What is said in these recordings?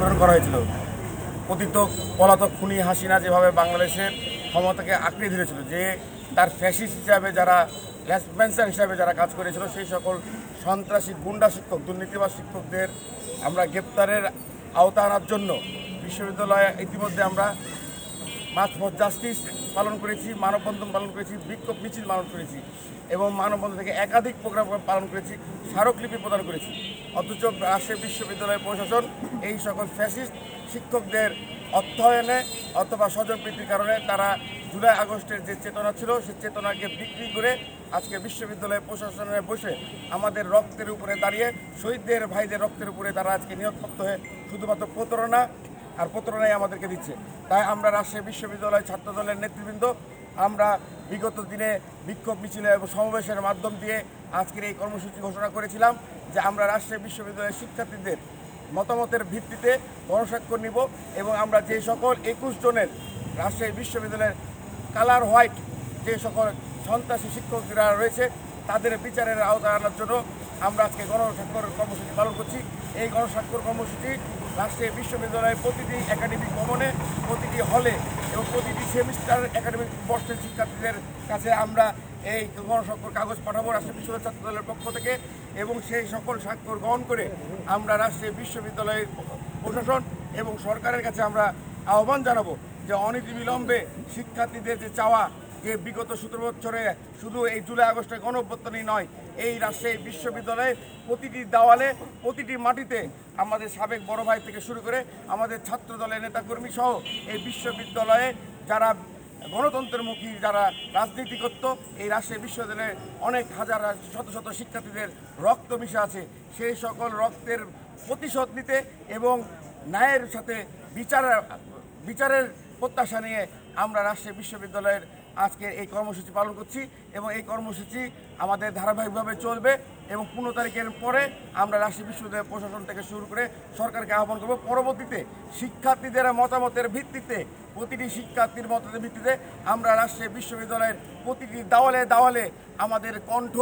প্রেরণ করা হয়েছিল। পতিত পলাতক খুনি হাসিনা যেভাবে বাংলাদেশের ক্ষমতাকে আঁকড়ে ধরেছিল, যে তার ফ্যাসিস্ট হিসাবে যারা ল্যাসপেন্সার হিসাবে যারা কাজ করেছিল, সেই সকল সন্ত্রাসী গুন্ডা শিক্ষক, দুর্নীতিবাজ শিক্ষকদের আমরা গ্রেপ্তারের আওতা আনার জন্য বিশ্ববিদ্যালয়ে ইতিমধ্যে আমরা মার্চ ফর জাস্টিস পালন করেছি, মানববন্ধন পালন করেছি, বিক্ষোভ মিছিল পালন করেছি এবং মানববন্ধন থেকে একাধিক প্রোগ্রাম পালন করেছি, স্মারকলিপি প্রদান করেছি। অথচ রাজশাহী বিশ্ববিদ্যালয় প্রশাসন এই সকল ফ্যাসিস্ট শিক্ষকদের অর্থায়নে অথবা স্বজনপ্রীতির কারণে তারা জুলাই আগস্টের যে চেতনা ছিল, সেই চেতনাকে বিক্রি করে আজকে বিশ্ববিদ্যালয় প্রশাসনে বসে আমাদের রক্তের উপরে দাঁড়িয়ে শহীদদের ভাইদের রক্তের উপরে তারা আজকে নিয়োগপ্রাপ্ত হয়ে শুধুমাত্র প্রতারণাই আমাদেরকে দিচ্ছে। তাই আমরা রাজশাহী বিশ্ববিদ্যালয় ছাত্রদলের নেতৃবৃন্দ আমরা বিগত দিনে বিক্ষোভ মিছিল এবং সমাবেশের মাধ্যম দিয়ে আজকের এই কর্মসূচি ঘোষণা করেছিলাম যে আমরা রাজশাহী বিশ্ববিদ্যালয়ের শিক্ষার্থীদের মতামতের ভিত্তিতে গণস্বাক্ষর নিব এবং আমরা যে সকল 21 জনের রাজশাহী বিশ্ববিদ্যালয়ের কালার হোয়াইট যে সকল সন্ত্রাসী শিক্ষকরা রয়েছে তাদের বিচারের আওতায় আনার জন্য আমরা আজকে গণস্বাক্ষর কর্মসূচি পালন করছি। এই গণস্বাক্ষর কর্মসূচি রাজশাহী বিশ্ববিদ্যালয়ের প্রতিটি একাডেমিক ভবনে, প্রতিটি হলে এবং প্রতিটি সেমিস্টার একাডেমিক বর্ষের শিক্ষার্থীদের কাছে আমরা এই গণস্বাক্ষর কাগজ পাঠাবো রাজশাহী বিশ্ববিদ্যালয় ছাত্রদলের পক্ষ থেকে এবং সেই সকল স্বাক্ষর গ্রহণ করে আমরা রাজশাহী বিশ্ববিদ্যালয়ের প্রশাসন এবং সরকারের কাছে আমরা আহ্বান জানাবো যে অনতিবিলম্বে শিক্ষার্থীদের যে চাওয়া, যে বিগত 17 বছরে শুধু এই জুলাই আগস্টের গণঅভ্যুত্থানই নয়, এই রাজশাহী বিশ্ববিদ্যালয়ের প্রতিটি দেওয়ালে, প্রতিটি মাটিতে আমাদের সাবেক বড় ভাই থেকে শুরু করে আমাদের ছাত্র দলের নেতাকর্মী সহ এই বিশ্ববিদ্যালয়ে যারা গণতন্ত্রমুখী যারা রাজনীতি করত, এই রাজশাহী বিশ্ববিদ্যালয়ে অনেক হাজার শত শত শিক্ষার্থীদের রক্ত মিশে আছে। সেই সকল রক্তের প্রতিশোধ নিতে এবং ন্যায়ের সাথে বিচারের প্রত্যাশা নিয়ে আমরা রাজশাহী বিশ্ববিদ্যালয়ের আজকে এই কর্মসূচি পালন করছি এবং এই কর্মসূচি আমাদের ধারাবাহিকভাবে চলবে এবং 15 তারিখের পরে আমরা রাজশাহী বিশ্ববিদ্যালয় প্রশাসন থেকে শুরু করে সরকারকে আহ্বান করব পরবর্তীতে শিক্ষার্থীদের মতামতের ভিত্তিতে, প্রতিটি শিক্ষার্থীর মতের ভিত্তিতে আমরা রাজশাহী বিশ্ববিদ্যালয়ের প্রতিটি দেওয়ালে আমাদের কণ্ঠ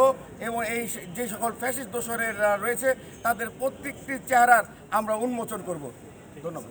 এবং এই যে সকল ফ্যাসিস্ট দোসরেরা রয়েছে তাদের প্রত্যেকটি চেহারার আমরা উন্মোচন করব। ধন্যবাদ।